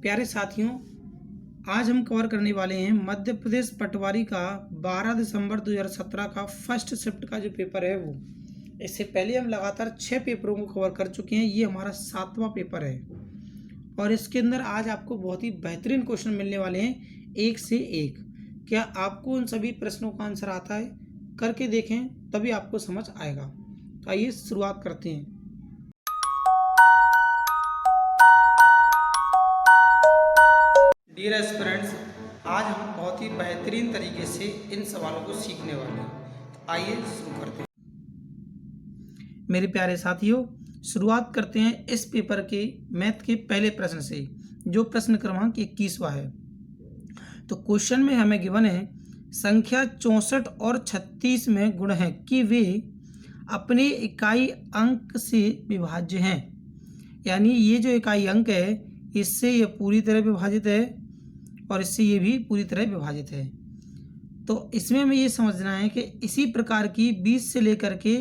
प्यारे साथियों, आज हम कवर करने वाले हैं मध्य प्रदेश पटवारी का 12 दिसंबर 2017 का फर्स्ट शिफ्ट का जो पेपर है वो। इससे पहले हम लगातार 6 पेपरों को कवर कर चुके हैं। ये हमारा 7वां पेपर है और इसके अंदर आज आपको बहुत ही बेहतरीन क्वेश्चन मिलने वाले हैं, एक से एक। क्या आपको उन सभी प्रश्नों का आंसर आता है? करके देखें तभी आपको समझ आएगा। तो आइए शुरुआत करते हैं। डियर एस्पिरेंट्स, आज हम बहुत ही बेहतरीन तरीके से इन सवालों को सीखने वाले हैं। तो आइए शुरू करते हैं। मेरे प्यारे साथियों, शुरुआत करते हैं इस पेपर के मैथ के पहले प्रश्न से, जो प्रश्न क्रमांक 21वां है। तो क्वेश्चन में हमें गिवन है संख्या 64 और 36 में गुण है कि वे अपने इकाई अंक से विभाज्य हैं। यानी ये जो इकाई अंक है इससे ये पूरी तरह विभाजित है और इससे ये भी पूरी तरह विभाजित है। तो इसमें हमें ये समझना है कि इसी प्रकार की 20 से लेकर के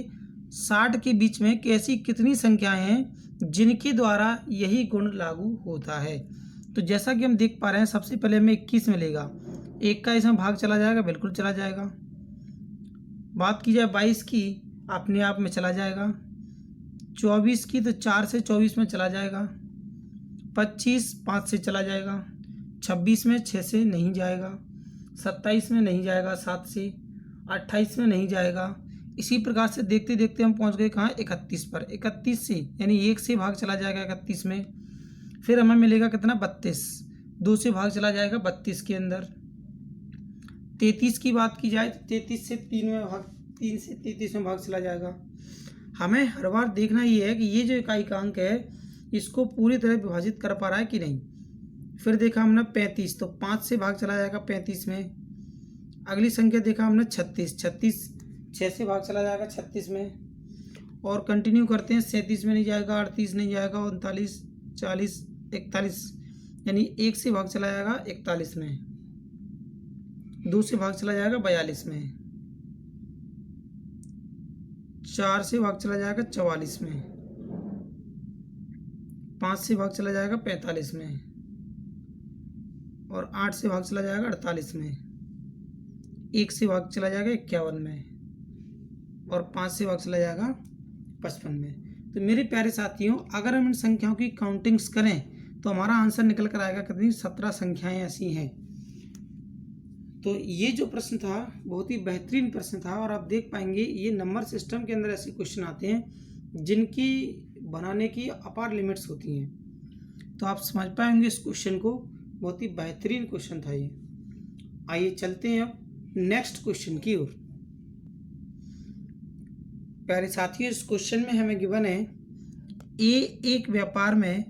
60 के बीच में कैसी कितनी संख्याएं हैं जिनके द्वारा यही गुण लागू होता है। तो जैसा कि हम देख पा रहे हैं, सबसे पहले हमें 21 मिलेगा। 1 का इसमें भाग चला जाएगा, बिल्कुल चला जाएगा। बात की जाए 22 की, अपने आप में चला जाएगा। 24 की तो 4 से 24 में चला जाएगा। 25 5 से चला जाएगा। 26 में 6 से नहीं जाएगा। 27 में नहीं जाएगा 7 से। 28 में नहीं जाएगा। इसी प्रकार से देखते देखते हम पहुंच गए कहाँ? 31 पर। 31 से यानी 1 से भाग चला जाएगा 31 में। फिर हमें मिलेगा कितना? 32। 2 से भाग चला जाएगा 32 के अंदर। 33 की बात की जाए तो 33 से 3 से 33 में भाग चला जाएगा। हमें हर बार देखना ये है कि ये जो इकाई का अंक है इसको पूरी तरह विभाजित कर पा रहा है कि नहीं। फिर देखा हमने 35, तो 5 से भाग चला जाएगा 35 में। अगली संख्या देखा हमने 36, 6 से भाग चला जाएगा 36 में। और कंटिन्यू करते हैं, 37 में नहीं जाएगा, 38 नहीं जाएगा, 39, 40, 41 यानी 1 से भाग चला जाएगा 41 में। 2 से भाग चला जाएगा 42 में। 4 से भाग चला जाएगा 44 में। 5 से भाग चला जाएगा 45 में। और 8 से भाग चला जाएगा 48 में। 1 से भाग चला जाएगा 51 में। और 5 से भाग चला जाएगा 55 में। तो मेरे प्यारे साथियों, अगर हम इन संख्याओं की काउंटिंग्स करें तो हमारा आंसर निकल कर आएगा कितनी? 17 संख्याएं ऐसी हैं। तो ये जो प्रश्न था बहुत ही बेहतरीन प्रश्न था और आप देख पाएंगे ये नंबर सिस्टम के अंदर ऐसे क्वेश्चन आते हैं जिनकी बनाने की अपार लिमिट्स होती हैं। तो आप समझ पाएंगे इस क्वेश्चन को, बहुत ही बेहतरीन क्वेश्चन था ये। आइए चलते हैं अब नेक्स्ट क्वेश्चन की ओर। प्यारे साथियों, इस क्वेश्चन में हमें गिवन है ए एक व्यापार में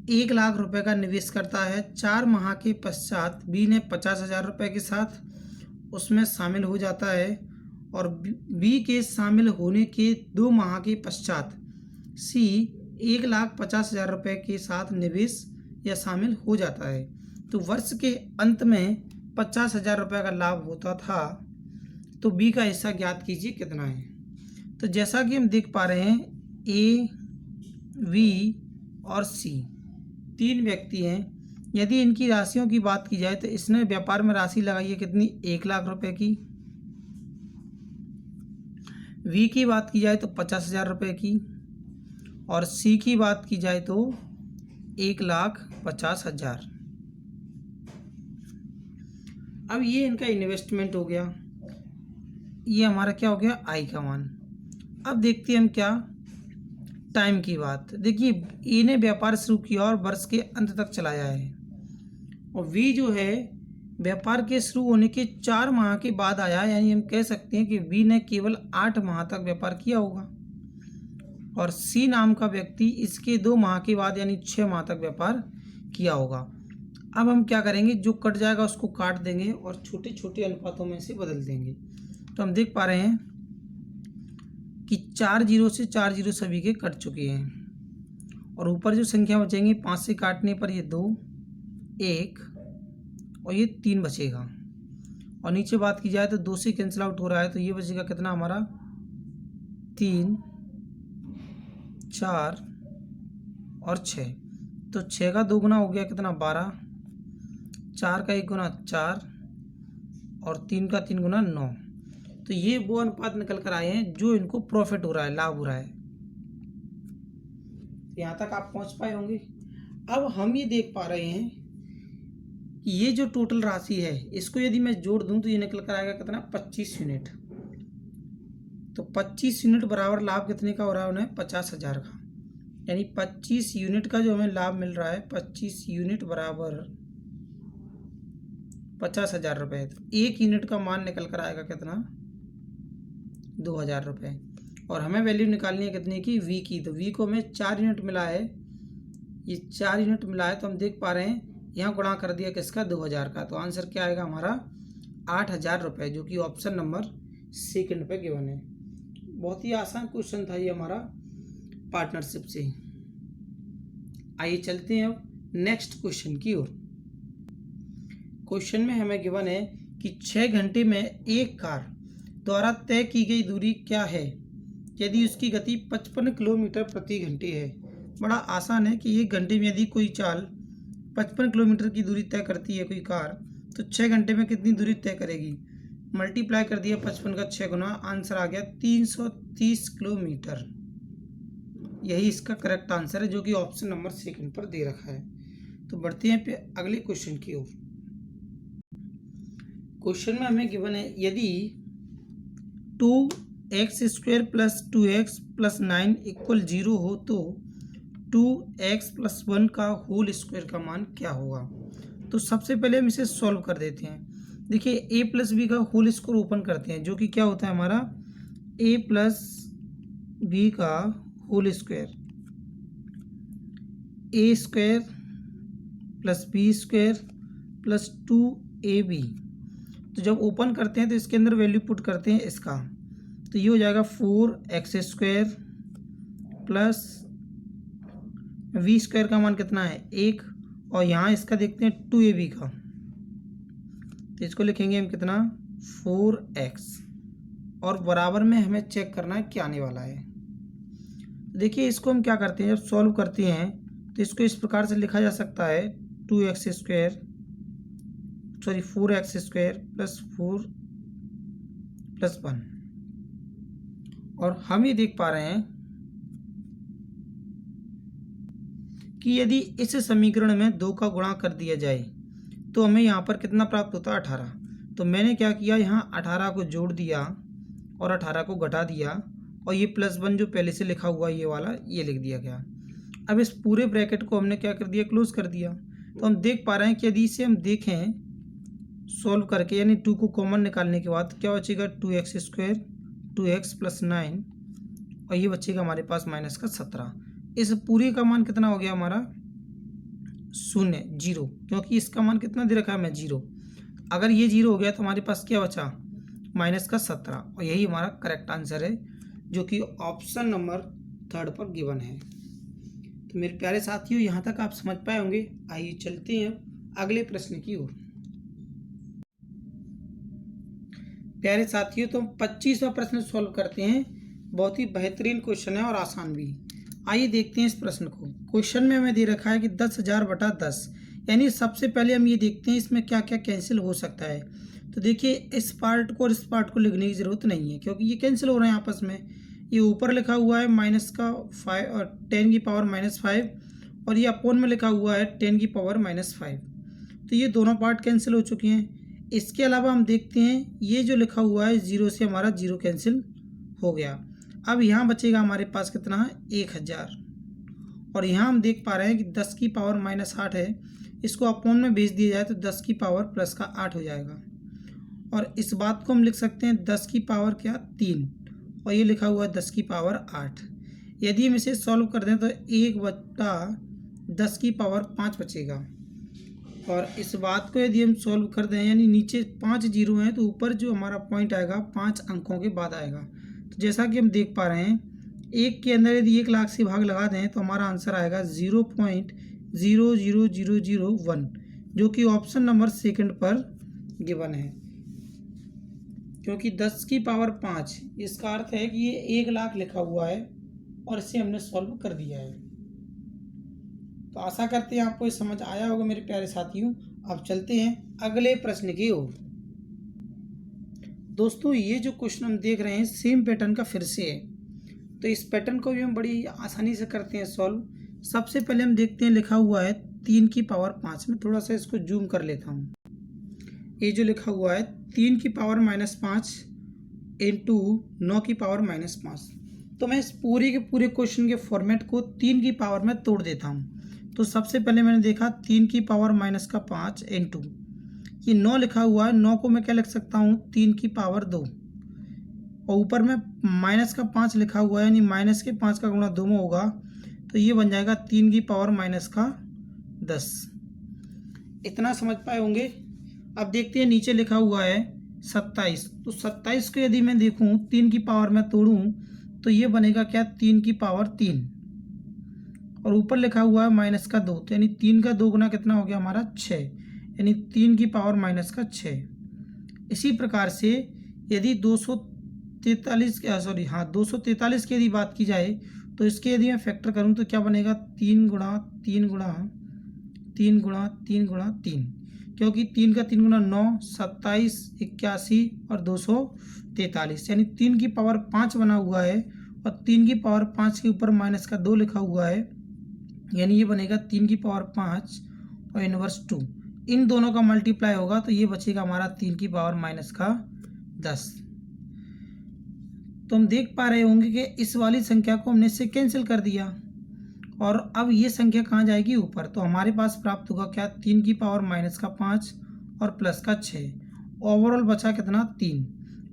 1 लाख रुपए का निवेश करता है। 4 माह के पश्चात बी ने 50,000 रुपये के साथ उसमें शामिल हो जाता है और बी के शामिल होने के 2 माह के पश्चात सी 1,50,000 रुपये के साथ निवेश या शामिल हो जाता है। तो वर्ष के अंत में 50,000 रुपये का लाभ होता था। तो बी का हिस्सा ज्ञात कीजिए कितना है। तो जैसा कि हम देख पा रहे हैं, ए, वी और सी 3 व्यक्ति हैं। यदि इनकी राशियों की बात की जाए तो इसने व्यापार में राशि लगाई है कितनी? 1 लाख रुपए की। वी की बात की जाए तो 50,000 रुपये की। और सी की बात की जाए तो 1,50,000। अब ये इनका इन्वेस्टमेंट हो गया, ये हमारा क्या हो गया? आई का मान। अब देखते हैं हम क्या टाइम की बात। देखिए, ए ने व्यापार शुरू किया और वर्ष के अंत तक चलाया है और वी जो है व्यापार के शुरू होने के 4 माह के बाद आया। यानी हम कह सकते हैं कि वी ने केवल 8 माह तक व्यापार किया होगा और सी नाम का व्यक्ति इसके 2 माह के बाद यानी 6 माह तक व्यापार किया होगा। अब हम क्या करेंगे, जो कट जाएगा उसको काट देंगे और छोटे छोटे अनुपातों में से बदल देंगे। तो हम देख पा रहे हैं कि 4 0 से 4 0 सभी के कट चुके हैं और ऊपर जो संख्या बचेंगी 5 से काटने पर ये 2, 1 और ये 3 बचेगा। और नीचे बात की जाए तो 2 से कैंसिल आउट हो रहा है तो ये बचेगा कितना हमारा? 3, 4 और 6। तो 6 का 2 गुना हो गया कितना 12, 4 का 1 गुना 4 और 3 का 3 गुना 9। तो ये वो अनुपात निकल कर आए हैं जो इनको प्रॉफिट हो रहा है, लाभ हो रहा है। यहाँ तक आप पहुँच पाए होंगे। अब हम ये देख पा रहे हैं कि ये जो टोटल राशि है इसको यदि मैं जोड़ दूं तो ये निकल कर आएगा कितना 25 यूनिट। तो 25 यूनिट बराबर लाभ कितने का हो रहा है उन्हें 50,000 का। यानी 25 यूनिट का जो हमें लाभ मिल रहा है 25 यूनिट बराबर 50,000 रुपये। तो 1 यूनिट का मान निकल कर आएगा कितना 2,000 रुपये। और हमें वैल्यू निकालनी है कितने की वी की। तो वी को हमें 4 यूनिट मिला है, ये 4 यूनिट मिला है। तो हम देख पा रहे हैं यहाँ गुणा कर दिया किसका 2000 का। तो आंसर क्या आएगा हमारा 8,000 रुपये, जो कि ऑप्शन नंबर सेकंड पे गिवन है। बहुत ही आसान क्वेश्चन था ये हमारा पार्टनरशिप से। आइए चलते हैं अब नेक्स्ट क्वेश्चन की ओर। क्वेश्चन में हमें गिवन है कि 6 घंटे में एक कार द्वारा तय की गई दूरी क्या है यदि उसकी गति 55 किलोमीटर प्रति घंटे है। बड़ा आसान है कि 1 घंटे में यदि कोई चाल 55 किलोमीटर की दूरी तय करती है कोई कार, तो 6 घंटे में कितनी दूरी तय करेगी। मल्टीप्लाई कर दिया 55 का 6 गुना, आंसर आ गया 330 किलोमीटर। यही इसका करेक्ट आंसर है, जो कि ऑप्शन नंबर सेकंड पर दे रखा है। तो बढ़ते हैं अगले क्वेश्चन की ओर। क्वेश्चन में हमें गिवन है यदि 2x² + 2x + 9 = 0 हो तो 2x + 1 का होल स्क्वायर का मान क्या होगा। तो सबसे पहले हम इसे सॉल्व कर देते हैं। देखिए a + b का होल स्क्वायर ओपन करते हैं, जो कि क्या होता है हमारा a + b का whole square, a² + b² + 2ab। तो जब ओपन करते हैं तो इसके अंदर वैल्यू पुट करते हैं इसका, तो ये हो जाएगा 4x² प्लस v² का मान कितना है 1, और यहाँ इसका देखते हैं 2ab का, तो इसको लिखेंगे हम कितना 4x, और बराबर में हमें चेक करना है क्या आने वाला है। देखिए इसको हम क्या करते हैं, जब सॉल्व करते हैं तो इसको इस प्रकार से लिखा जा सकता है 4x² + 4 + 1। और हम ये देख पा रहे हैं कि यदि इस समीकरण में 2 का गुणा कर दिया जाए तो हमें यहाँ पर कितना प्राप्त होता है 18। तो मैंने क्या किया, यहाँ 18 को जोड़ दिया और 18 को घटा दिया, और ये +1 जो पहले से लिखा हुआ ये वाला ये लिख दिया गया। अब इस पूरे ब्रैकेट को हमने क्या कर दिया, क्लोज कर दिया। तो हम देख पा रहे हैं कि यदि इसे हम देखें सॉल्व करके, यानी 2 को कॉमन निकालने के बाद क्या बचेगा 2x², 2x + 9, और ये बचेगा हमारे पास -17। इस पूरे का मान कितना हो गया हमारा 0, क्योंकि इसका मान कितना दे रखा है हमें 0। अगर ये 0 हो गया तो हमारे पास क्या बचा -17, और यही हमारा करेक्ट आंसर है, जो कि ऑप्शन नंबर 3 पर गिवन है। तो मेरे प्यारे साथियों यहाँ तक आप समझ पाए होंगे। आइए चलते हैं अगले प्रश्न की ओर। प्यारे साथियों तो 25वां प्रश्न सॉल्व करते हैं। बहुत ही बेहतरीन क्वेश्चन है और आसान भी। आइए देखते हैं इस प्रश्न को। क्वेश्चन में हमें दे रखा है कि 10,000 बटा 10, यानी सबसे पहले हम ये देखते हैं इसमें क्या क्या कैंसिल हो सकता है। तो देखिए इस पार्ट को और इस पार्ट को लिखने की ज़रूरत नहीं है, क्योंकि ये कैंसिल हो रहे हैं आपस में। ये ऊपर लिखा हुआ है -5 और 10 की पावर -5, और ये अपोन में लिखा हुआ है 10 की पावर -5। तो ये दोनों पार्ट कैंसिल हो चुके हैं। इसके अलावा हम देखते हैं ये जो लिखा हुआ है 0 से हमारा 0 कैंसिल हो गया। अब यहाँ बचेगा हमारे पास कितना है 1000, और यहाँ हम देख पा रहे हैं कि 10 की पावर -8 है, इसको अपोन में भेज दिया जाए तो 10 की पावर +8 हो जाएगा। और इस बात को हम लिख सकते हैं 10 की पावर क्या 3, और ये लिखा हुआ है 10 की पावर 8। यदि हम इसे सॉल्व कर दें तो 1/10 की पावर 5 बचेगा। और इस बात को यदि हम सॉल्व कर दें, यानी नीचे 5 जीरो हैं तो ऊपर जो हमारा पॉइंट आएगा 5 अंकों के बाद आएगा। तो जैसा कि हम देख पा रहे हैं 1 के अंदर यदि 1 लाख से भाग लगा दें तो हमारा आंसर आएगा 0.00001, जो कि ऑप्शन नंबर सेकंड पर गिवन है। क्योंकि 10 की पावर 5, इसका अर्थ है कि ये 1 लाख लिखा हुआ है और इसे हमने सॉल्व कर दिया है। तो आशा करते हैं आपको ये समझ आया होगा मेरे प्यारे साथियों। अब चलते हैं अगले प्रश्न की ओर। दोस्तों ये जो क्वेश्चन हम देख रहे हैं सेम पैटर्न का फिर से है, तो इस पैटर्न को भी हम बड़ी आसानी से करते हैं सॉल्व। सबसे पहले हम देखते हैं, लिखा हुआ है 3 की पावर 5 में, थोड़ा सा इसको जूम कर लेता हूँ। ये जो लिखा हुआ है 3 की पावर -5 इंटू 9 की पावर -5, तो मैं इस पूरे के पूरे क्वेश्चन के फॉर्मेट को 3 की पावर में तोड़ देता हूँ। तो सबसे पहले मैंने देखा 3 की पावर -5 इंटू ये 9 लिखा हुआ है, 9 को मैं क्या लिख सकता हूँ 3 की पावर 2, और ऊपर में -5 लिखा हुआ है, यानी -5 का गुणा 2 में होगा, तो ये बन जाएगा 3 की पावर -10। इतना समझ पाए होंगे। अब देखते हैं नीचे लिखा हुआ है 27, तो 27 को यदि मैं देखूं 3 की पावर में तोड़ूं तो ये बनेगा क्या 3 की पावर 3, और ऊपर लिखा हुआ है -2, तो यानी 3 का 2 गुना कितना हो गया हमारा 6, यानी 3 की पावर -6। इसी प्रकार से यदि 243 की यदि बात की जाए तो इसके यदि मैं फैक्टर करूं तो क्या बनेगा 3 गुणा 3 गुणा 3 गुणा 3 गुणा 3, क्योंकि 3 का 3 गुना 9, 27, 81 और 243, यानी 3 की पावर 5 बना हुआ है, और 3 की पावर 5 के ऊपर -2 लिखा हुआ है, यानी ये बनेगा 3 की पावर 5 और इनवर्स 2। इन दोनों का मल्टीप्लाई होगा तो ये बचेगा हमारा 3 की पावर -10। तो हम देख पा रहे होंगे कि इस वाली संख्या को हमने इससे कैंसिल कर दिया, और अब ये संख्या कहाँ जाएगी ऊपर, तो हमारे पास प्राप्त होगा क्या 3 की पावर -5 और प्लस का 6, ओवरऑल बचा कितना 3,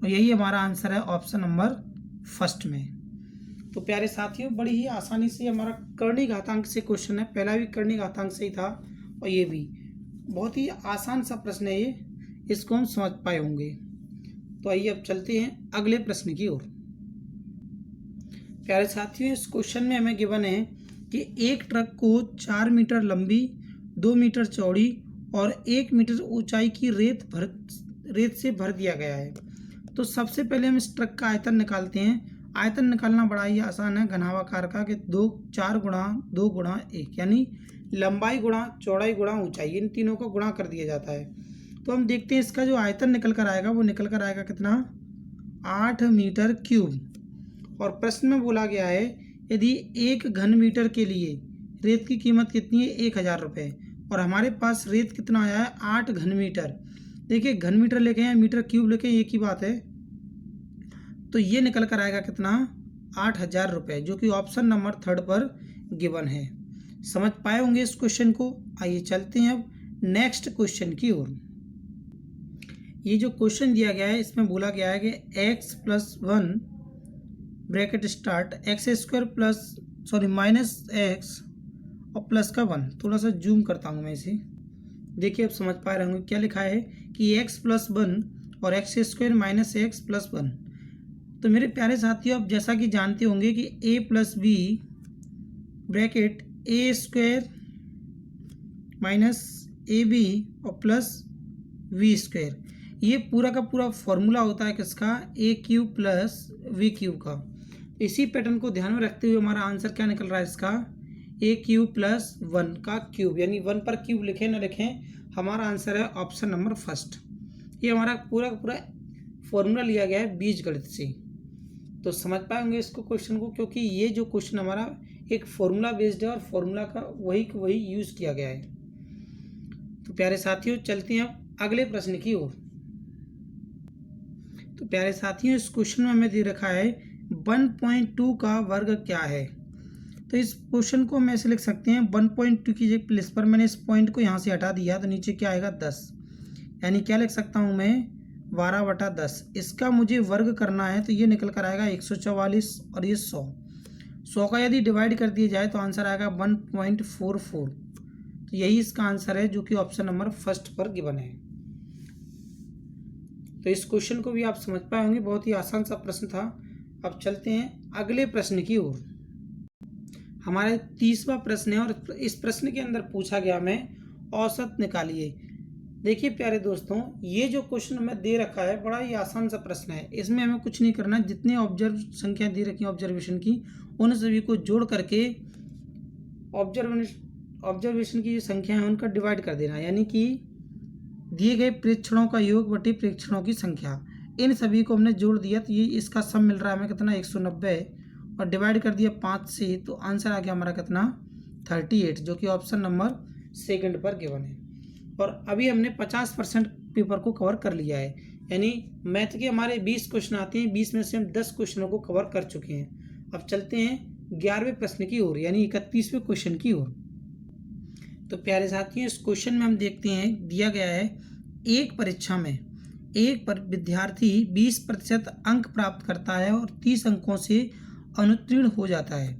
और यही हमारा आंसर है ऑप्शन नंबर फर्स्ट में। तो प्यारे साथियों बड़ी ही आसानी से हमारा कर्णी घातांक से क्वेश्चन है, पहला भी कर्णी घातांक से ही था और ये भी बहुत ही आसान सा प्रश्न है ये, इसको हम समझ पाए होंगे। तो आइए अब चलते हैं अगले प्रश्न की ओर। प्यारे साथियों इस क्वेश्चन में हमें गिवन है कि एक ट्रक को 4 मीटर लंबी, 2 मीटर चौड़ी और 1 मीटर ऊंचाई की रेत से भर दिया गया है। तो सबसे पहले हम इस ट्रक का आयतन निकालते हैं। आयतन निकालना बड़ा ही आसान है, घनाभाकार का, कि 4 गुणा 2 गुणा 1, यानी लंबाई गुणा चौड़ाई गुणा ऊंचाई, इन तीनों को गुणा कर दिया जाता है। तो हम देखते हैं इसका जो आयतन निकल कर आएगा वो निकल कर आएगा कितना 8 मीटर क्यूब। और प्रश्न में बोला गया है यदि 1 घन मीटर के लिए रेत की कीमत कितनी है 1000 रुपये, और हमारे पास रेत कितना आया है 8 घन मीटर। देखिए घन मीटर लेके हैं, मीटर क्यूब लेके एक ही बात है, तो ये निकल कर आएगा कितना 8000 रुपये, जो कि ऑप्शन नंबर 3 पर गिवन है। समझ पाए होंगे इस क्वेश्चन को। आइए चलते हैं अब नेक्स्ट क्वेश्चन की ओर। ये जो क्वेश्चन दिया गया है इसमें बोला गया है कि x+1 ब्रैकेट स्टार्ट -x और प्लस का 1। थोड़ा सा जूम करता हूँ मैं इसे, देखिए अब समझ पा रहे होंगे क्या लिखा है कि x+1 और x² - x+1। तो मेरे प्यारे साथियों आप जैसा कि जानते होंगे कि a+b ब्रैकेट a² - ab और प्लस v², ये पूरा का पूरा फॉर्मूला होता है किसका a³ + v³ का। इसी पैटर्न को ध्यान में रखते हुए हमारा आंसर क्या निकल रहा है इसका a³ + 1 का क्यूब, यानी 1 पर क्यूब लिखें ना लिखें, हमारा आंसर है ऑप्शन नंबर फर्स्ट। ये हमारा पूरा का पूरा फॉर्मूला लिया गया है बीजगणित से। तो समझ पाएंगे इसको क्वेश्चन को, क्योंकि ये जो क्वेश्चन हमारा एक फॉर्मूला बेस्ड है और फॉर्मूला का वही यूज़ किया गया है। तो प्यारे साथियों चलते हैं अगले प्रश्न की ओर। तो प्यारे साथियों इस क्वेश्चन में हमें दे रखा है 1.2 का वर्ग क्या है। तो इस क्वेश्चन को हम ऐसे लिख सकते हैं 1.2 की प्लेस पर मैंने इस पॉइंट को यहाँ से हटा दिया, तो नीचे क्या आएगा 10, यानी क्या लिख सकता हूँ मैं 12/10। इसका मुझे वर्ग करना है तो ये निकल कर आएगा 144 और ये 100 का यदि डिवाइड कर दिया जाए तो आंसर आएगा 1.44। तो यही इसका आंसर है जो कि ऑप्शन नंबर फर्स्ट पर गिवन है। तो इस क्वेश्चन को भी आप समझ पाए होंगे, बहुत ही आसान सा प्रश्न था। अब चलते हैं अगले प्रश्न की ओर। हमारा 30वां प्रश्न है और इस प्रश्न के अंदर पूछा गया हमें औसत निकालिए। देखिए प्यारे दोस्तों ये जो क्वेश्चन हमें दे रखा है बड़ा ही आसान सा प्रश्न है। इसमें हमें कुछ नहीं करना, जितनी संख्या दे रखी है ऑब्जर्वेशन की उन सभी को जोड़ करके ऑब्जर्वेशन की जो संख्या है उनका डिवाइड कर देना, यानी कि दिए गए प्रेक्षणों का योग बटे प्रेक्षणों की संख्या, इन सभी को हमने जोड़ दिया तो ये इसका सम मिल रहा है हमें कितना 190 और डिवाइड कर दिया 5 से, तो आंसर आ गया हमारा कितना 38, जो कि ऑप्शन नंबर सेकंड पर गिवन है। और अभी हमने 50% पेपर को कवर कर लिया है, यानी मैथ के हमारे 20 क्वेश्चन आते हैं, 20 में से हम 10 क्वेश्चनों को कवर कर चुके हैं। अब चलते हैं 11वें प्रश्न की ओर, यानी 31वें क्वेश्चन की ओर। तो प्यारे साथियों, इस क्वेश्चन में हम देखते हैं दिया गया है एक परीक्षा में एक विद्यार्थी 20% अंक प्राप्त करता है और 30 अंकों से अनुत्तीर्ण हो जाता है।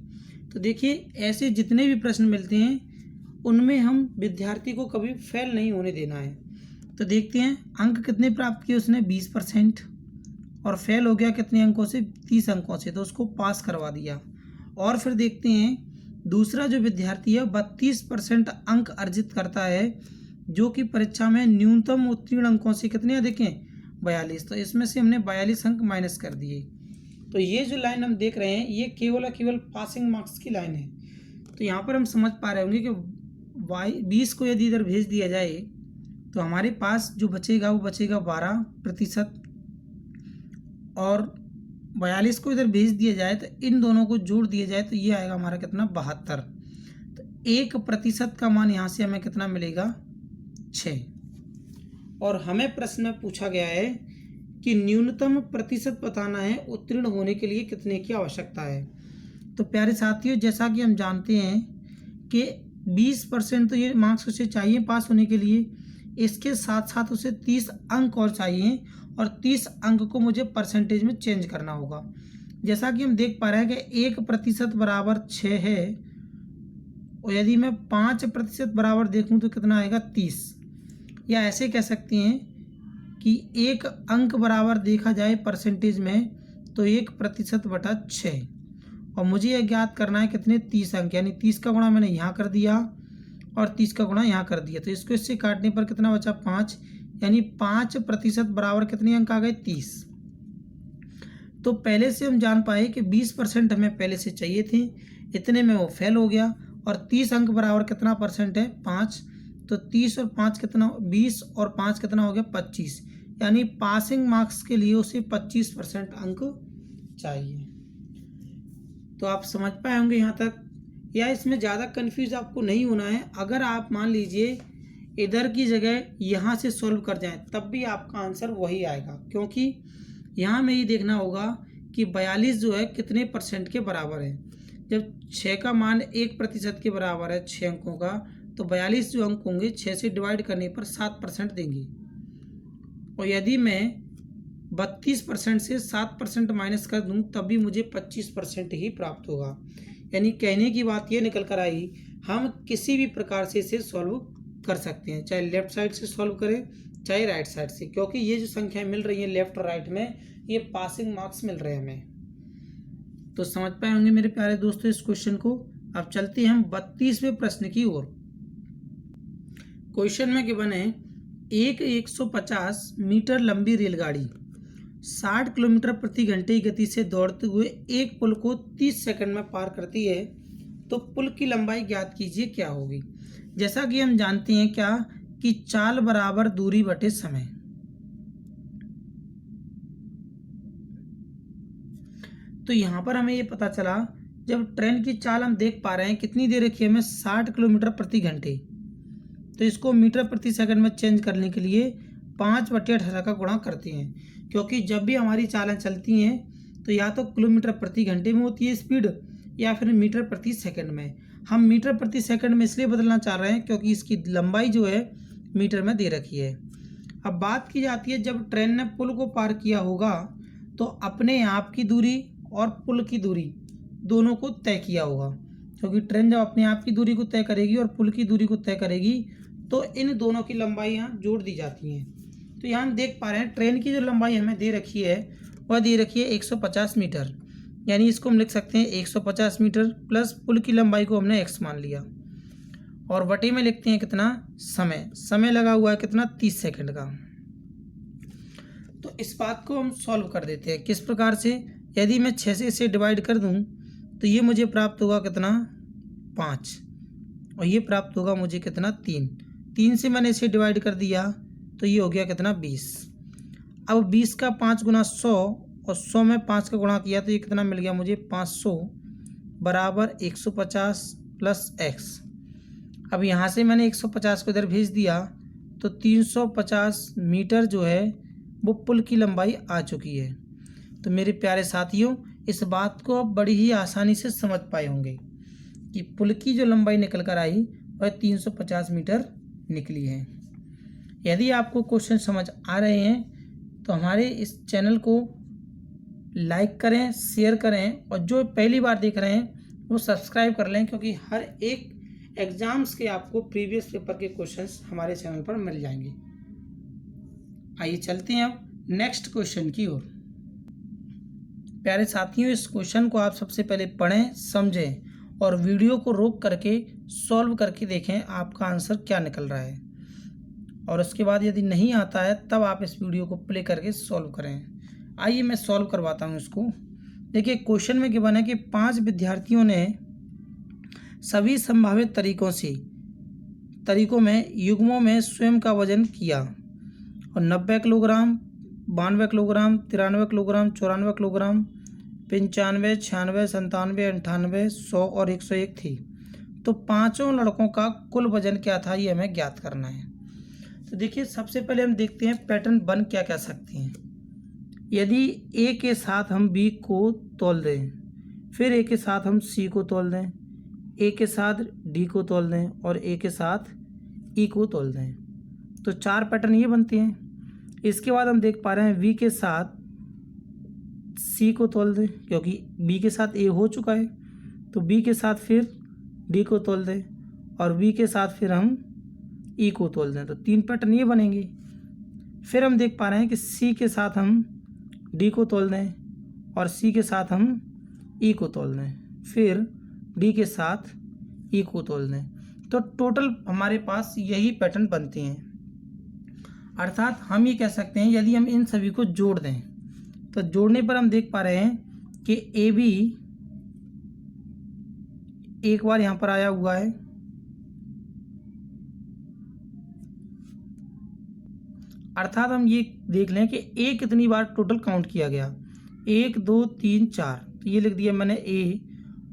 तो देखिए, ऐसे जितने भी प्रश्न मिलते हैं उनमें हम विद्यार्थी को कभी फेल नहीं होने देना है। तो देखते हैं अंक कितने प्राप्त किए उसने 20% और फेल हो गया कितने अंकों से 30 अंकों से, तो उसको पास करवा दिया। और फिर देखते हैं दूसरा जो विद्यार्थी है 32% अंक अर्जित करता है, जो कि परीक्षा में न्यूनतम उत्तीर्ण अंकों से कितने अधिक हैं 42, तो इसमें से हमने 42 अंक माइनस कर दिए। तो ये जो लाइन हम देख रहे हैं ये केवल पासिंग मार्क्स की लाइन है। तो यहाँ पर हम समझ पा रहे होंगे कि 20 को यदि इधर भेज दिया जाए तो हमारे पास जो बचेगा वो बचेगा 12%, और 42 को इधर भेज दिया जाए तो इन दोनों को जोड़ दिया जाए तो ये आएगा हमारा कितना 72। तो 1% का मान यहाँ से हमें कितना मिलेगा 6। और हमें प्रश्न में पूछा गया है कि न्यूनतम प्रतिशत बताना है उत्तीर्ण होने के लिए कितने की आवश्यकता है। तो प्यारे साथियों, जैसा कि हम जानते हैं कि 20% तो ये मार्क्स उसे चाहिए पास होने के लिए, इसके साथ साथ उसे 30 अंक और चाहिए, और 30 अंक को मुझे परसेंटेज में चेंज करना होगा। जैसा कि हम देख पा रहे हैं कि 1% बराबर 6 है, और यदि मैं 5% बराबर देखूं तो कितना आएगा 30, या ऐसे कह सकते हैं कि 1 अंक बराबर देखा जाए परसेंटेज में तो 1% बटा 6, और मुझे यह ज्ञात करना है कितने 30 अंक, यानी 30 का गुणा मैंने यहाँ कर दिया और 30 का गुणा यहाँ कर दिया, तो इसको इससे काटने पर कितना बचा 5, यानी 5% बराबर कितने अंक आ गए 30। तो पहले से हम जान पाए कि 20% हमें पहले से चाहिए थे, इतने में वो फेल हो गया, और 30 अंक बराबर कितना परसेंट है 5, तो 30 और 5 कितना 20 और 5 कितना हो गया 25, यानी पासिंग मार्क्स के लिए उसे 25% अंक चाहिए। तो आप समझ पाए होंगे यहाँ तक, या इसमें ज़्यादा कंफ्यूज आपको नहीं होना है। अगर आप मान लीजिए इधर की जगह यहाँ से सॉल्व कर जाएं तब भी आपका आंसर वही आएगा, क्योंकि यहाँ में ये देखना होगा कि 42 जो है कितने परसेंट के बराबर है। जब 6 का मान 1% के बराबर है 6 अंकों का, तो 42 जो अंक होंगे 6 से डिवाइड करने पर 7% देंगे, और यदि मैं 32% से 7% माइनस कर दूं तब भी मुझे 25% ही प्राप्त होगा। यानी कहने की बात ये निकल कर आई, हम किसी भी प्रकार से इसे सॉल्व कर सकते हैं, चाहे लेफ्ट साइड से सॉल्व करें चाहे राइट साइड से, क्योंकि ये जो संख्याएं मिल रही हैं लेफ्ट और राइट में ये पासिंग मार्क्स मिल रहे हैं हमें। तो समझ पाए होंगे मेरे प्यारे दोस्तों इस क्वेश्चन को। अब चलते हैं हम 32वें प्रश्न की ओर। क्वेश्चन में गिवन है एक 150 मीटर लंबी रेलगाड़ी 60 किलोमीटर प्रति घंटे की गति से दौड़ते हुए एक पुल को 30 सेकंड में पार करती है, तो पुल की लंबाई ज्ञात कीजिए क्या होगी। जैसा कि हम जानते हैं क्या कि चाल बराबर दूरी बटे समय। तो यहाँ पर हमें ये पता चला, जब ट्रेन की चाल हम देख पा रहे हैं कितनी दे रखी है हमें 60 किलोमीटर प्रति घंटे, तो इसको मीटर प्रति सेकंड में चेंज करने के लिए 5/18 का गुणा करते हैं, क्योंकि जब भी हमारी चालें चलती हैं तो या तो किलोमीटर प्रति घंटे में होती है स्पीड या फिर मीटर प्रति सेकंड में। हम मीटर प्रति सेकंड में इसलिए बदलना चाह रहे हैं क्योंकि इसकी लंबाई जो है मीटर में दे रखी है। अब बात की जाती है जब ट्रेन ने पुल को पार किया होगा तो अपने आप की दूरी और पुल की दूरी दोनों को तय किया होगा, क्योंकि ट्रेन जब अपने आप की दूरी को तय करेगी और पुल की दूरी को तय करेगी तो इन दोनों की लंबाई यहाँ जोड़ दी जाती हैं। तो यहाँ हम देख पा रहे हैं ट्रेन की जो लंबाई हमें दे रखी है वह दे रखी है 150 मीटर, यानी इसको हम लिख सकते हैं 150 मीटर प्लस पुल की लंबाई को हमने x मान लिया, और बटे में लिखते हैं कितना समय लगा हुआ है कितना 30 सेकंड का। तो इस बात को हम सॉल्व कर देते हैं किस प्रकार से, यदि मैं 6 से इसे डिवाइड कर दूं तो ये मुझे प्राप्त होगा कितना 5, और ये प्राप्त होगा मुझे कितना 3। 3 से मैंने इसे डिवाइड कर दिया तो ये हो गया कितना 20। अब 20 का 5 गुना 100 और 100 में 5 का गुणा किया तो ये कितना मिल गया मुझे 500 बराबर 150 प्लस x। अब यहाँ से मैंने 150 को इधर भेज दिया तो 350 मीटर जो है वो पुल की लंबाई आ चुकी है। तो मेरे प्यारे साथियों, इस बात को आप बड़ी ही आसानी से समझ पाए होंगे कि पुल की जो लंबाई निकल कर आई वह 350 मीटर निकली है। यदि आपको क्वेश्चन समझ आ रहे हैं तो हमारे इस चैनल को लाइक करें, शेयर करें और जो पहली बार देख रहे हैं वो सब्सक्राइब कर लें, क्योंकि हर एक एग्जाम्स के आपको प्रीवियस पेपर के क्वेश्चंस हमारे चैनल पर मिल जाएंगे। आइए चलते हैं अब नेक्स्ट क्वेश्चन की ओर। प्यारे साथियों, इस क्वेश्चन को आप सबसे पहले पढ़ें, समझें और वीडियो को रोक करके सॉल्व करके देखें आपका आंसर क्या निकल रहा है। और उसके बाद यदि नहीं आता है तब आप इस वीडियो को प्ले करके सॉल्व करें। आइए मैं सॉल्व करवाता हूँ इसको। देखिए क्वेश्चन में गिवन है कि 5 विद्यार्थियों ने सभी संभावित तरीकों में युग्मों में स्वयं का वजन किया और 90 किलोग्राम, 92 किलोग्राम, 93 किलोग्राम, 94 किलोग्राम, 95, 96, 97, 98, 100 और 101 थी। तो पांचों लड़कों का कुल वजन क्या था ये हमें ज्ञात करना है। तो देखिए सबसे पहले हम देखते हैं पैटर्न बन क्या कह सकते हैं। यदि ए के साथ हम बी को तोल दें, फिर ए के साथ हम सी को तोल दें, ए के साथ डी को तोल दें और ए के साथ ई को तोल दें, तो 4 पैटर्न ये बनते हैं। इसके बाद हम देख पा रहे हैं वी के साथ सी को तोल दें, क्योंकि बी के साथ ए हो चुका है, तो बी के साथ फिर डी को तोल दें और बी के साथ फिर हम ई को तोल दें, तो 3 पैटर्न ये बनेंगे। फिर हम देख पा रहे हैं कि सी के साथ हम डी को तोल दें और सी के साथ हम ई को तोल दें, फिर डी के साथ ई को तोल दें, तो टोटल हमारे पास यही पैटर्न बनते हैं। अर्थात हम ये कह सकते हैं यदि हम इन सभी को जोड़ दें तो जोड़ने पर हम देख पा रहे हैं कि ए बी एक बार यहाँ पर आया हुआ है, अर्थात हम ये देख लें कि ए कितनी बार टोटल काउंट किया गया, 1 2 3 4, तो ये लिख दिया मैंने ए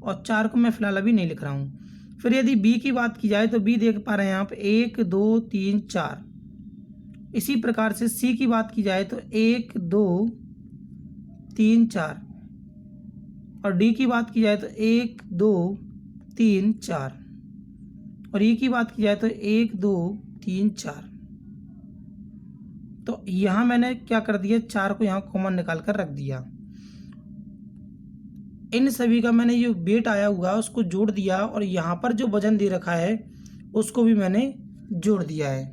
और 4 को मैं फिलहाल अभी नहीं लिख रहा हूँ। फिर यदि बी की बात की जाए तो बी देख पा रहे हैं यहाँ पे 1 2 3 4। इसी प्रकार से सी की बात की जाए तो 1 2 3 4 और डी की बात की जाए तो 1 2 3 4 और ई की बात की जाए तो 1 2 3 4। तो यहाँ मैंने क्या कर दिया, 4 को यहाँ कॉमन निकाल कर रख दिया। इन सभी का मैंने जो वेट आया हुआ उसको जोड़ दिया और यहाँ पर जो वजन दे रखा है उसको भी मैंने जोड़ दिया है,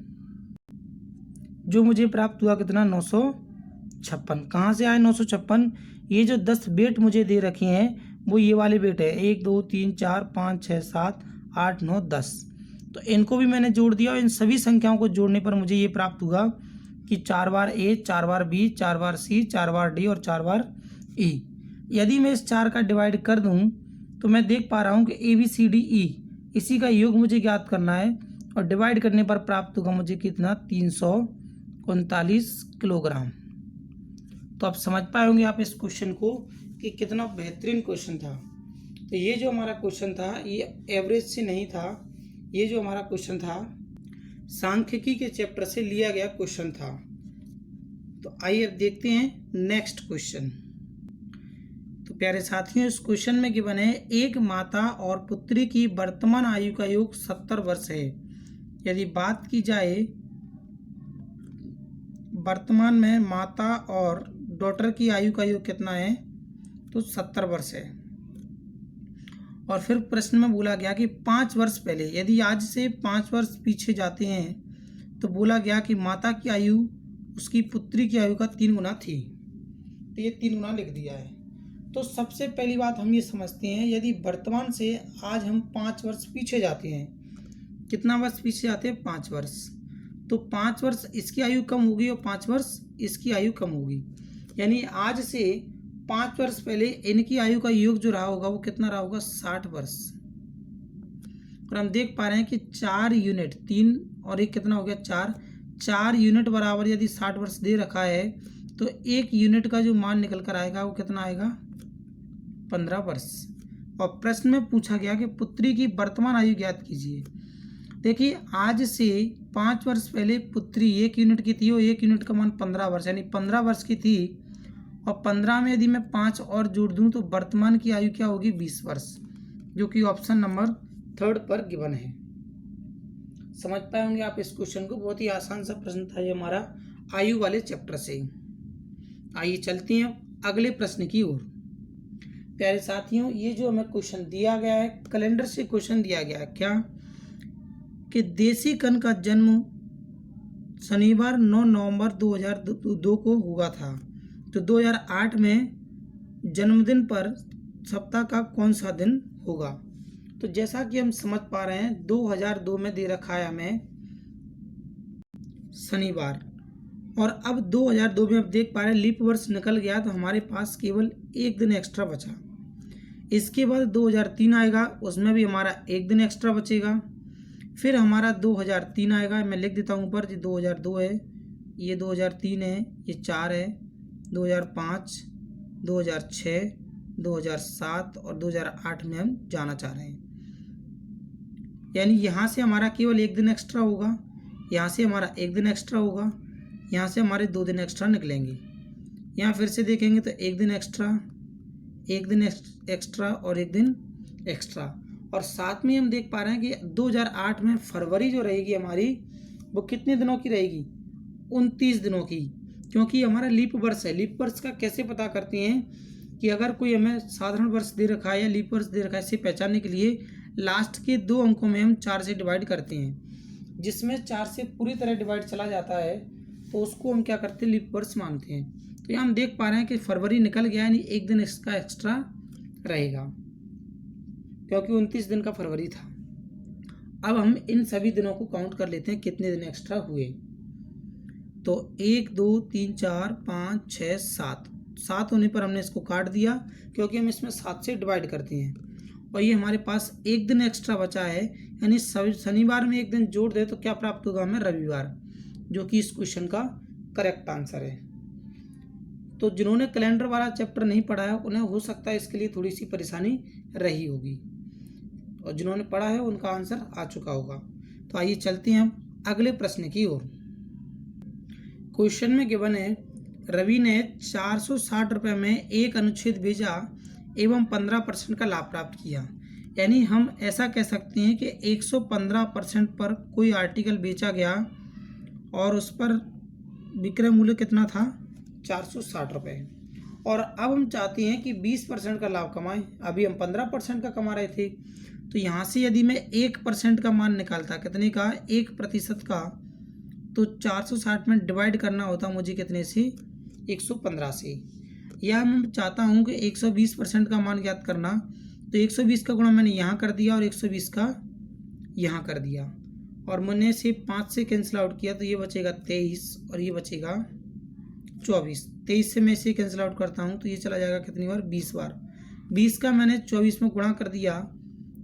जो मुझे प्राप्त हुआ कितना 956। कहाँ से आए 956? ये जो 10 वेट मुझे दे रखे हैं वो ये वाले वेट है, 1 2 3 4 5 6 7 8 9 10। तो इनको भी मैंने जोड़ दिया और इन सभी संख्याओं को जोड़ने पर मुझे ये प्राप्त हुआ कि 4 बार ए, 4 बार बी, 4 बार सी, 4 बार डी और 4 बार ई। यदि मैं इस 4 का डिवाइड कर दूं तो मैं देख पा रहा हूं कि A B C D E इसी का योग मुझे ज्ञात करना है और डिवाइड करने पर प्राप्त होगा मुझे कितना 339 किलोग्राम। तो आप समझ पाए होंगे आप इस क्वेश्चन को कि कितना बेहतरीन क्वेश्चन था। तो ये जो हमारा क्वेश्चन था ये एवरेज से नहीं था, ये जो हमारा क्वेश्चन था सांख्यिकी के चैप्टर से लिया गया क्वेश्चन था। तो आइए अब देखते हैं नेक्स्ट क्वेश्चन। तो प्यारे साथियों, इस क्वेश्चन में गिवन है एक माता और पुत्री की वर्तमान आयु का योग 70 वर्ष है। यदि बात की जाए वर्तमान में माता और डॉटर की आयु का योग कितना है तो 70 वर्ष है। और फिर प्रश्न में बोला गया कि 5 वर्ष पहले, यदि आज से 5 वर्ष पीछे जाते हैं तो बोला गया कि माता की आयु उसकी पुत्री की आयु का 3 गुना थी। तो ये 3 गुना लिख दिया है। तो सबसे पहली बात हम ये समझते हैं यदि वर्तमान से आज हम 5 वर्ष पीछे जाते हैं, कितना वर्ष पीछे जाते हैं 5 वर्ष, तो 5 वर्ष इसकी आयु कम होगी और 5 वर्ष इसकी आयु कम होगी। यानी आज से 5 वर्ष पहले इनकी आयु का योग जो रहा होगा वो कितना रहा होगा 60 वर्ष। और और हम देख पा रहे हैं कि 4 यूनिट, 3 और 1 कितना हो गया 4 यूनिट बराबर यदि 60 वर्ष दे रखा है तो 1 यूनिट का जो मान निकल कर आएगा वो कितना आएगा 15 वर्ष। और प्रश्न में पूछा गया कि पुत्री की वर्तमान आयु ज्ञात कीजिए। देखिए आज से 5 वर्ष पहले पुत्री 1 यूनिट की थी और 1 यूनिट का मान 15 वर्ष यानी 15 वर्ष की थी, और 15 में यदि मैं 5 और जोड़ दूं तो वर्तमान की आयु क्या होगी 20 वर्ष, जो कि ऑप्शन नंबर 3 पर गिवन है। समझ पाए होंगे आप इस क्वेश्चन को, बहुत ही आसान सा प्रश्न था ये हमारा आयु वाले चैप्टर से। आइए चलते हैं अगले प्रश्न की ओर। प्यारे साथियों, ये जो हमें क्वेश्चन दिया गया है कैलेंडर से क्वेश्चन दिया गया है क्या कि देसी कन का जन्म शनिवार 9 नवंबर 2002 को हुआ था, तो 2008 में जन्मदिन पर सप्ताह का कौन सा दिन होगा। तो जैसा कि हम समझ पा रहे हैं 2002 में दे रखा है हमें शनिवार, और अब 2002 में अब देख पा रहे हैं लीप वर्ष निकल गया तो हमारे पास केवल 1 दिन एक्स्ट्रा बचा। इसके बाद 2003 आएगा, उसमें भी हमारा 1 दिन एक्स्ट्रा बचेगा। फिर हमारा 2003 आएगा, मैं लिख देता हूँ ऊपर, जी 2002 है, ये 2003 है, ये 4 है, 2005, 2006, 2007 और 2008 में हम जाना चाह रहे हैं। यानी यहाँ से हमारा केवल 1 दिन एक्स्ट्रा होगा, यहाँ से हमारा 1 दिन एक्स्ट्रा होगा, यहाँ से हमारे 2 दिन एक्स्ट्रा निकलेंगे। यहाँ फिर से देखेंगे तो 1 दिन एक्स्ट्रा, 1 दिन एक्स्ट्रा और 1 दिन एक्स्ट्रा। और साथ में हम देख पा रहे हैं कि 2008 में फरवरी जो रहेगी हमारी वो कितने दिनों की रहेगी 29 दिनों की, क्योंकि हमारा लीप वर्ष है। लीप वर्ष का कैसे पता करते हैं कि अगर कोई हमें साधारण वर्ष दे रखा है या लीप वर्ष दे रखा है, इसे पहचानने के लिए लास्ट के 2 अंकों में हम 4 से डिवाइड करते हैं। जिसमें 4 से पूरी तरह डिवाइड चला जाता है तो उसको हम क्या करते हैं लीप वर्ष मानते हैं। तो यहाँ हम देख पा रहे हैं कि फरवरी निकल गया, यानी 1 दिन इसका एक्स्ट्रा रहेगा क्योंकि 29 दिन का फरवरी था। अब हम इन सभी दिनों को काउंट कर लेते हैं कितने दिन एक्स्ट्रा हुए। तो 1 2 3 4 5 6 7 होने पर हमने इसको काट दिया क्योंकि हम इसमें 7 से डिवाइड करते हैं। और ये हमारे पास 1 दिन एक्स्ट्रा बचा है, यानी शनिवार में 1 दिन जोड़ दे तो क्या प्राप्त होगा हमें रविवार, जो कि इस क्वेश्चन का करेक्ट आंसर है। तो जिन्होंने कैलेंडर वाला चैप्टर नहीं पढ़ा है उन्हें हो सकता है इसके लिए थोड़ी सी परेशानी रही होगी, और जिन्होंने पढ़ा है उनका आंसर आ चुका होगा। तो आइए चलते हैं हम अगले प्रश्न की ओर। क्वेश्चन में गिवन है रवि ने 460 रुपये में एक अनुच्छेद भेजा एवं 15% का लाभ प्राप्त किया। यानी हम ऐसा कह सकते हैं कि 115% पर कोई आर्टिकल बेचा गया और उस पर विक्रय मूल्य कितना था 460 रुपये, और अब हम चाहते हैं कि 20% का लाभ कमाएं। अभी हम 15% का कमा रहे थे, तो यहाँ से यदि मैं 1% का मान निकालता, कितने का 1% का, तो 460 में डिवाइड करना होता मुझे कितने से 115 से। या मैं चाहता हूँ कि 120% का मान ज्ञात करना, तो 120 का गुणा मैंने यहाँ कर दिया और 120 का यहाँ कर दिया, और मैंने से 5 से कैंसिल आउट किया तो ये बचेगा 23 और ये बचेगा 24। 23 से मैं इसे कैंसिल आउट करता हूँ तो ये चला जाएगा कितनी बार 20 बार। 20 का मैंने 24 में गुणा कर दिया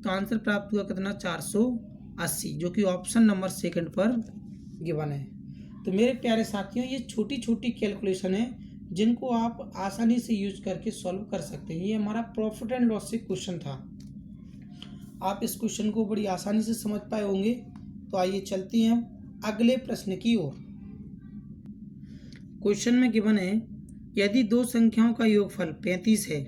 तो आंसर प्राप्त हुआ कितना 480, जो कि ऑप्शन नंबर 2 पर गिवन है। तो मेरे प्यारे साथियों, ये छोटी छोटी कैलकुलेशन है जिनको आप आसानी से यूज करके सॉल्व कर सकते हैं। ये हमारा प्रॉफिट एंड लॉस से क्वेश्चन था, आप इस क्वेश्चन को बड़ी आसानी से समझ पाए होंगे। तो आइए चलते हैं हम अगले प्रश्न की ओर। क्वेश्चन में गिवन है यदि 2 संख्याओं का योगफल 35 है,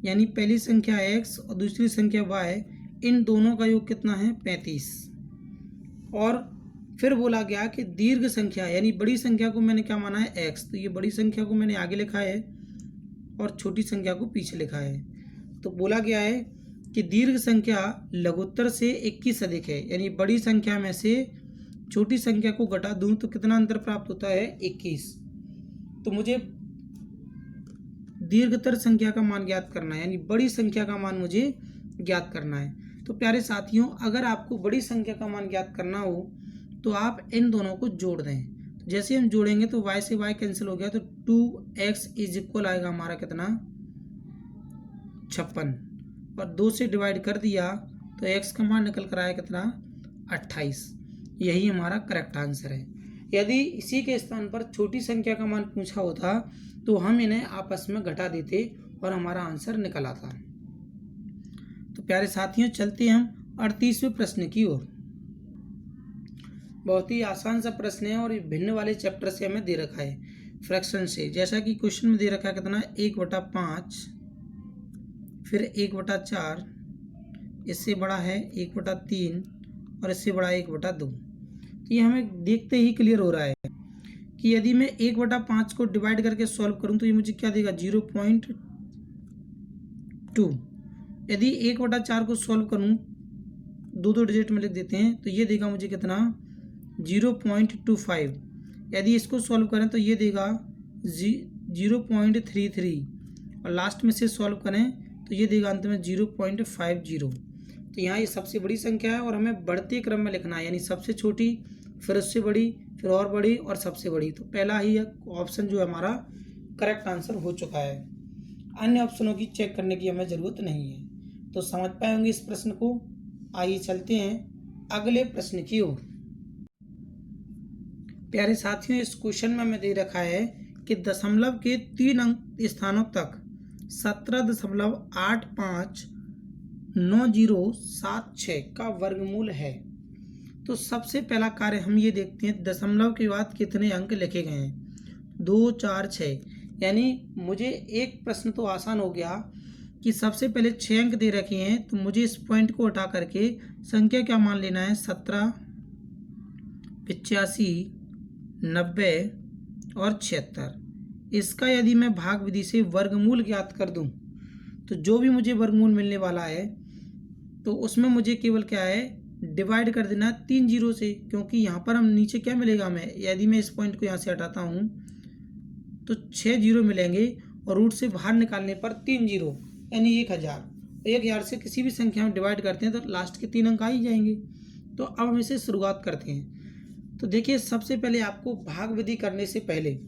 यानी पहली संख्या x और दूसरी संख्या y, इन दोनों का योग कितना है 35। और फिर बोला गया कि दीर्घ संख्या यानी बड़ी संख्या को मैंने क्या माना है x, तो ये बड़ी संख्या को मैंने आगे लिखा है और छोटी संख्या को पीछे लिखा है। तो बोला गया है कि दीर्घ संख्या लघुत्तर से 21 अधिक है, यानी बड़ी संख्या में से छोटी संख्या को घटा दूं तो कितना अंतर प्राप्त होता है 21। तो मुझे दीर्घतर संख्या का मान ज्ञात करना है, यानी बड़ी संख्या का मान मुझे ज्ञात करना है। तो प्यारे साथियों, अगर आपको बड़ी संख्या का मान ज्ञात करना हो तो आप इन दोनों को जोड़ दें। जैसे हम जोड़ेंगे तो y से y कैंसिल हो गया, तो 2x इज इक्वल आएगा हमारा कितना 56, और 2 से डिवाइड कर दिया तो x का मान निकल कर आया कितना 28। यही हमारा करेक्ट आंसर है। यदि इसी के स्थान पर छोटी संख्या का मान पूछा होता तो हम इन्हें आपस में घटा देते और हमारा आंसर निकल आता। तो प्यारे साथियों, चलते हम 38वें प्रश्न की ओर। बहुत ही आसान सा प्रश्न है और भिन्न वाले चैप्टर से हमें दे रखा है फ्रैक्शन से। जैसा कि क्वेश्चन में दे रखा है कितना 1/5, फिर 1/4, इससे बड़ा है 1/3 और इससे बड़ा 1/2। तो ये हमें देखते ही क्लियर हो रहा है कि यदि मैं 1/5 को डिवाइड करके सॉल्व करूं तो ये मुझे क्या देगा 0.2। यदि 1/4 को सॉल्व करूं, दो डिजिट में लिख देते हैं, तो ये देगा मुझे कितना 0.25। यदि इसको सॉल्व करें तो ये देगा 0.33 और लास्ट में से सॉल्व करें तो ये देगा अंत में 0.50। तो यहाँ ये सबसे बड़ी संख्या है और हमें बढ़ते क्रम में लिखना है, यानी सबसे छोटी, फिर उससे बड़ी, फिर और बड़ी और सबसे बड़ी। तो पहला ही ऑप्शन जो है हमारा करेक्ट आंसर हो चुका है। अन्य ऑप्शनों की चेक करने की हमें ज़रूरत नहीं है। तो समझ पाए होंगे इस प्रश्न को। आइए चलते हैं अगले प्रश्न की ओर। प्यारे साथियों, इस क्वेश्चन में हमें दे रखा है कि दशमलव के 3 अंक स्थानों तक 17.859076 का वर्गमूल है। तो सबसे पहला कार्य हम ये देखते हैं दशमलव के बाद कितने अंक लिखे गए हैं, 2, 4, 6। यानी मुझे एक प्रश्न तो आसान हो गया कि सबसे पहले 6 अंक दे रखे हैं, तो मुझे इस पॉइंट को हटा करके संख्या क्या मान लेना है 17, 85, 90 और 76। इसका यदि मैं भाग विधि से वर्गमूल ज्ञात कर दूं तो जो भी मुझे वर्गमूल मिलने वाला है तो उसमें मुझे केवल क्या है डिवाइड कर देना है 3 जीरो से, क्योंकि यहाँ पर हम नीचे क्या मिलेगा हमें, यदि मैं इस पॉइंट को यहाँ से हटाता हूँ तो 6 जीरो मिलेंगे और रूट से बाहर निकालने पर 3 जीरो यानी 1000। 1000 से किसी भी संख्या में डिवाइड करते हैं तो लास्ट के 3 अंक आ ही जाएंगे। तो अब हम इसे शुरुआत करते हैं। तो देखिए, सबसे पहले आपको भाग विधि करने से पहले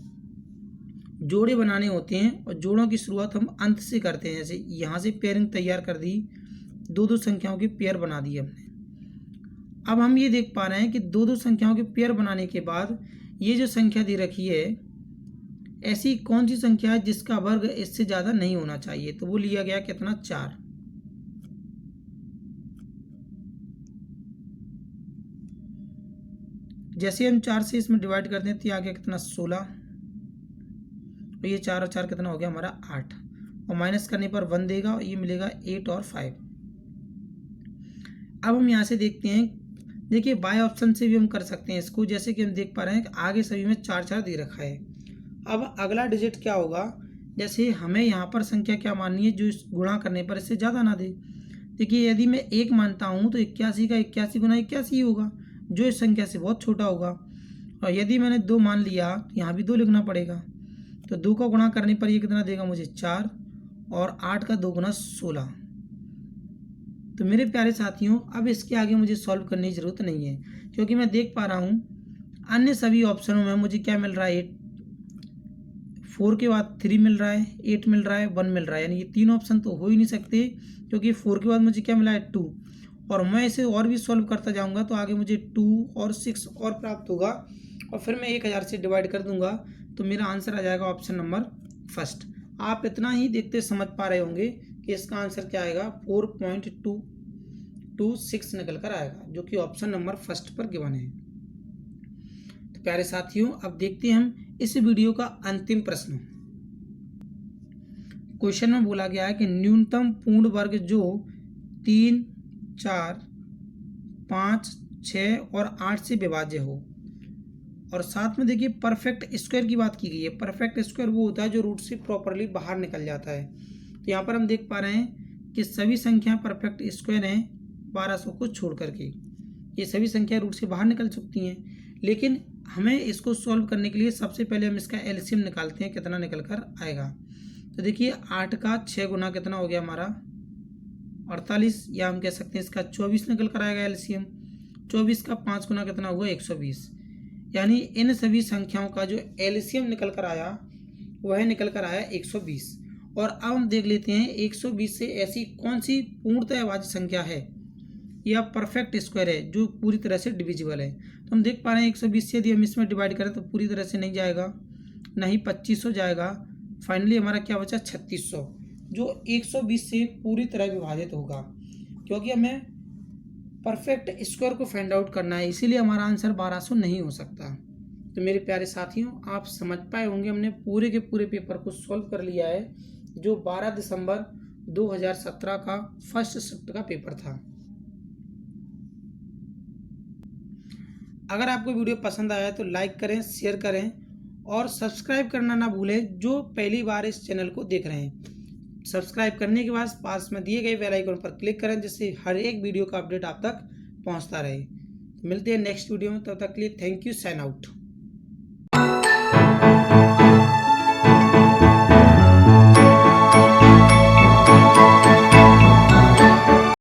जोड़े बनाने होते हैं और जोड़ों की शुरुआत हम अंत से करते हैं। जैसे यहाँ से पेयरिंग तैयार कर दी, 2 संख्याओं की पेयर बना दी हमने। अब हम ये देख पा रहे हैं कि 2 संख्याओं के पेयर बनाने के बाद ये जो संख्या दे रखी है, ऐसी कौन सी संख्या है जिसका वर्ग इससे ज़्यादा नहीं होना चाहिए। तो वो लिया गया कितना 4। जैसे हम 4 से इसमें डिवाइड करते हैं तो ये आ गया कितना 16, और ये 4 और 4 कितना हो गया हमारा 8, और माइनस करने पर 1 देगा और ये मिलेगा 8 और 5। अब हम यहाँ से देखते हैं, देखिए बाय ऑप्शन से भी हम कर सकते हैं इसको। जैसे कि हम देख पा रहे हैं कि आगे सभी में 4 दे रखा है। अब अगला डिजिट क्या होगा, जैसे हमें यहाँ पर संख्या क्या माननी है जो इस गुणा करने पर इससे ज़्यादा ना दे। देखिए, यदि मैं 1 मानता हूँ तो 81 का 81 गुना 81 होगा, जो इस संख्या से बहुत छोटा होगा। और यदि मैंने 2 मान लिया तो यहाँ भी 2 लिखना पड़ेगा। तो 2 का गुणा करने पर ये कितना देगा मुझे 4, और 8 का 2 गुना 16। तो मेरे प्यारे साथियों, अब इसके आगे मुझे सॉल्व करने की ज़रूरत नहीं है, क्योंकि मैं देख पा रहा हूँ अन्य सभी ऑप्शनों में मुझे क्या मिल रहा है, 4 के बाद 3 मिल रहा है, 8 मिल रहा है, 1 मिल रहा है। यानी ये 3 ऑप्शन तो हो ही नहीं सकते, क्योंकि 4 के बाद मुझे क्या मिला है 2, और मैं इसे और भी सॉल्व करता जाऊंगा तो आगे मुझे 2 और 6 और प्राप्त होगा, और फिर मैं 1000 से डिवाइड कर दूंगा तो मेरा आंसर आ जाएगा ऑप्शन नंबर फर्स्ट। आप इतना ही देखते समझ पा रहे होंगे कि इसका आंसर क्या आएगा 4.226 निकल कर आएगा, जो कि ऑप्शन नंबर फर्स्ट पर गिवन है। तो प्यारे साथियों, अब देखते हैं हम इस वीडियो का अंतिम प्रश्न। क्वेश्चन में बोला गया है कि न्यूनतम पूर्ण वर्ग जो 3, 4, 5, 6 और 8 से विभाज्य हो, और साथ में देखिए परफेक्ट स्क्वायर की बात की गई है। परफेक्ट स्क्वायर वो होता है जो रूट से प्रॉपरली बाहर निकल जाता है। तो यहाँ पर हम देख पा रहे हैं कि सभी संख्या परफेक्ट स्क्वायर हैं 1200 को छोड़ करके। ये सभी संख्या रूट से बाहर निकल सकती हैं, लेकिन हमें इसको सॉल्व करने के लिए सबसे पहले हम इसका एलसीएम निकालते हैं, कितना निकल कर आएगा। तो देखिए 8 का 6 गुना कितना हो गया हमारा 48, या हम कह सकते हैं इसका 24 निकल कर आएगा एलसीएम। 24 का 5 गुना कितना हुआ 120। यानी इन सभी संख्याओं का जो एलसीएम निकल कर आया वह निकल कर आया 120। और अब हम देख लेते हैं 120 से ऐसी कौन सी पूर्णतः अभाज्य संख्या है या परफेक्ट स्क्वायर है जो पूरी तरह से डिविजिबल है। तो हम देख पा रहे हैं 120 से यदि हम इसमें डिवाइड करें तो पूरी तरह से नहीं जाएगा, नहीं 2500 जाएगा, फाइनली हमारा क्या बचा 3600, जो 120 से पूरी तरह विभाजित होगा, क्योंकि हमें परफेक्ट स्क्वायर को फाइंड आउट करना है, इसीलिए हमारा आंसर 1200 नहीं हो सकता। तो मेरे प्यारे साथियों, आप समझ पाए होंगे हमने पूरे के पूरे पेपर को सॉल्व कर लिया है, जो 12 दिसंबर 2017 का फर्स्ट शिफ्ट का पेपर था। अगर आपको वीडियो पसंद आया तो लाइक करें, शेयर करें और सब्सक्राइब करना ना भूलें जो पहली बार इस चैनल को देख रहे हैं। सब्सक्राइब करने के बाद पास में दिए गए बेल आइकन पर क्लिक करें, जिससे हर एक वीडियो का अपडेट आप तक पहुंचता रहे। मिलते हैं नेक्स्ट वीडियो में, तब तक के लिए थैंक यू, साइन आउट।